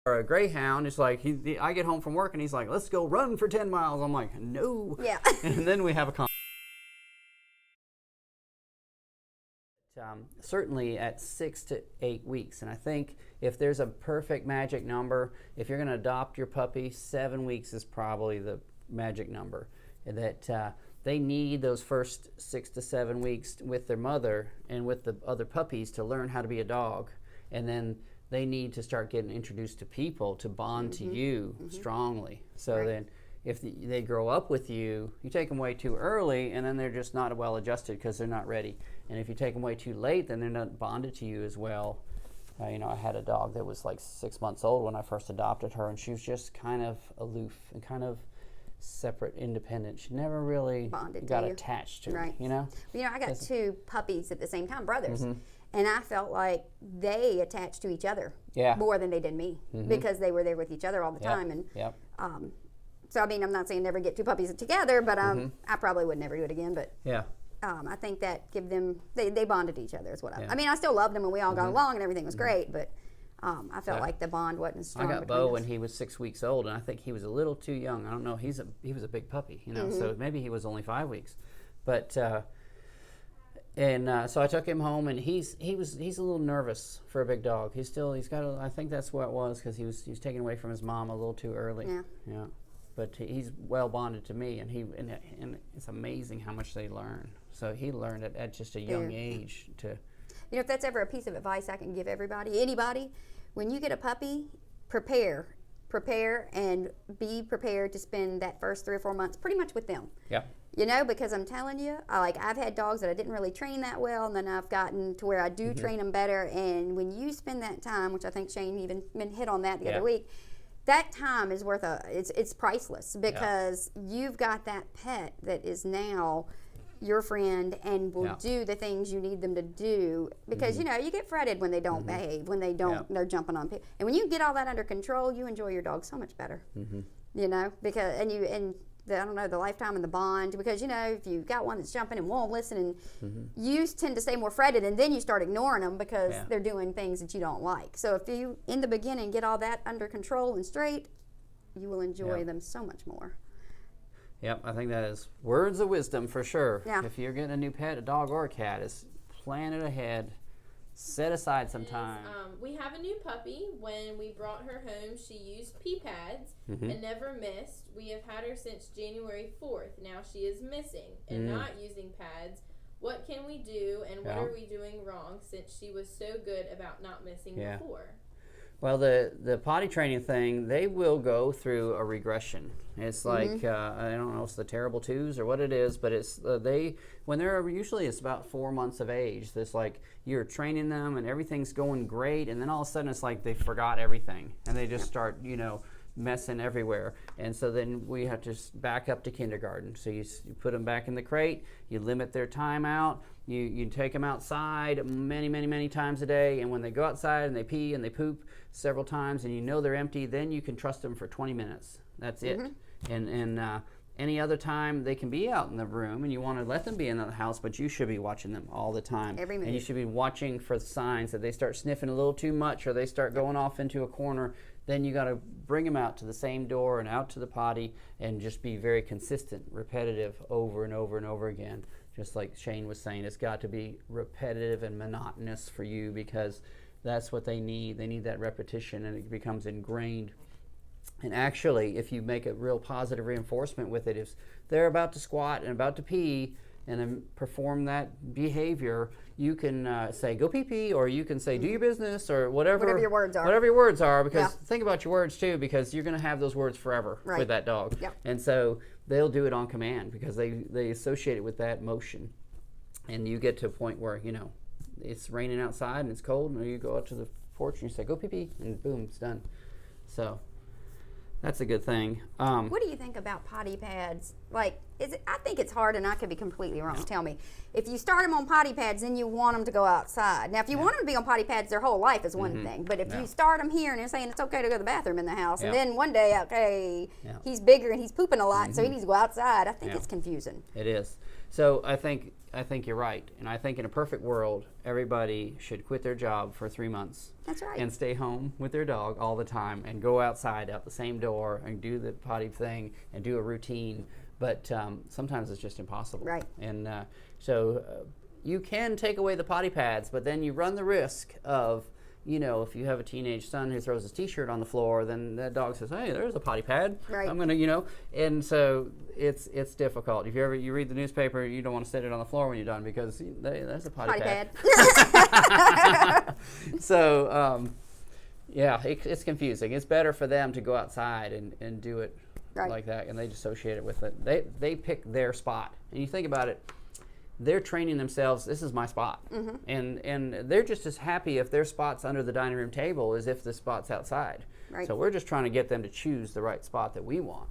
Or a greyhound, it's like, I get home from work and he's like, let's go run for 10 miles. I'm like, no. Yeah. And then we have a conversation. Certainly at 6 to 8 weeks. And I think if there's a perfect magic number, if you're going to adopt your puppy, 7 weeks is probably the magic number. That they need those first 6 to 7 weeks with their mother and with the other puppies to learn how to be a dog. And then they need to start getting introduced to people to bond to you strongly. So then if they grow up with you, you take them way too early and then they're just not well adjusted because they're not ready. And if you take them way too late, then they're not bonded to you as well. I had a dog that was like 6 months old when I first adopted her, and she was just kind of aloof and kind of separate, independent. She never really got attached to me, I got two puppies at the same time, brothers. And I felt like they attached to each other more than they did me because they were there with each other all the time. And so, I mean, I'm not saying never get two puppies together, but I probably would never do it again. But I think that they bonded to each other is what I mean, I still loved them and we all got along and everything was great, but I felt like the bond wasn't strong. I got Bo when he was 6 weeks old, and I think he was a little too young. I don't know. He was a big puppy, so maybe he was only 5 weeks. But so I took him home, and he's a little nervous for a big dog. He's got. I think that's what it was because he was taken away from his mom a little too early. Yeah. But he's well bonded to me, and it's amazing how much they learn. So he learned at just a young age to. If that's ever a piece of advice I can give anybody, when you get a puppy, prepare and be prepared to spend that first 3 or 4 months pretty much with them. Yeah. Because I'm telling you, I've had dogs that I didn't really train that well, and then I've gotten to where I do train them better. And when you spend that time, which I think Shane even hit on that the other week, that time is worth it's priceless because you've got that pet that is now your friend and will do the things you need them to do because you get fretted when they don't behave, when they don't they're jumping on people, and when you get all that under control, you enjoy your dog so much better. Because I don't know, the lifetime and the bond, because if you've got one that's jumping and won't listen, and you tend to stay more fretted, and then you start ignoring them because they're doing things that you don't like. So if you in the beginning get all that under control and straight, you will enjoy them so much more. Yep, I think that is words of wisdom for sure. Yeah. If you're getting a new pet, a dog or a cat, is plan it ahead. Set aside some time. We have a new puppy. When we brought her home, she used pee pads and never missed. We have had her since January 4th. Now she is missing and not using pads. What can we do, and what are we doing wrong since she was so good about not missing before? Well, the potty training thing, they will go through a regression. It's like, I don't know if it's the terrible twos or what it is, but it's when they're usually it's about 4 months of age, it's like you're training them and everything's going great, and then all of a sudden it's like they forgot everything and they just start, messing everywhere. And so then we have to back up to kindergarten. So you put them back in the crate, you limit their time out, you take them outside many times a day, and when they go outside and they pee and they poop several times and they're empty, then you can trust them for 20 minutes. That's it. And any other time they can be out in the room, and you want to let them be in the house, but you should be watching them all the time. Every minute. And you should be watching for signs that they start sniffing a little too much or they start going off into a corner. Then you got to bring them out to the same door and out to the potty and just be very consistent, repetitive over and over and over again. Just like Shane was saying, it's got to be repetitive and monotonous for you because that's what they need. They need that repetition, and it becomes ingrained. And actually, if you make a real positive reinforcement with it, if they're about to squat and about to pee and then perform that behavior, you can say, go pee-pee, or you can say, do your business, or whatever your words are. Whatever your words are, because think about your words too, because you're going to have those words forever with that dog. Yep. And so they'll do it on command because they associate it with that motion. And you get to a point where, it's raining outside and it's cold, and you go out to the porch and you say, go pee-pee, and boom, it's done. So that's a good thing. What do you think about potty pads? I think it's hard, and I could be completely wrong. Tell me. If you start them on potty pads, then you want them to go outside. Now, if you want them to be on potty pads their whole life is one thing. But if you start them here and they're saying it's okay to go to the bathroom in the house, and then one day, he's bigger and he's pooping a lot, so he needs to go outside, I think it's confusing. It is. So I think I think you're right. And I think in a perfect world, everybody should quit their job for 3 months. That's right. And stay home with their dog all the time and go outside out the same door and do the potty thing and do a routine. But sometimes it's just impossible. Right. And so you can take away the potty pads, but then you run the risk of, if you have a teenage son who throws his t-shirt on the floor, then that dog says, hey, there's a potty pad. Right. I'm going to, and so it's difficult. If you read the newspaper, you don't want to sit it on the floor when you're done because there's a potty pad. So, it's confusing. It's better for them to go outside and do it like that, and they associate it with it. They pick their spot. And you think about it, they're training themselves, this is my spot. And they're just as happy if their spot's under the dining room table as if the spot's outside. Right. So we're just trying to get them to choose the right spot that we want.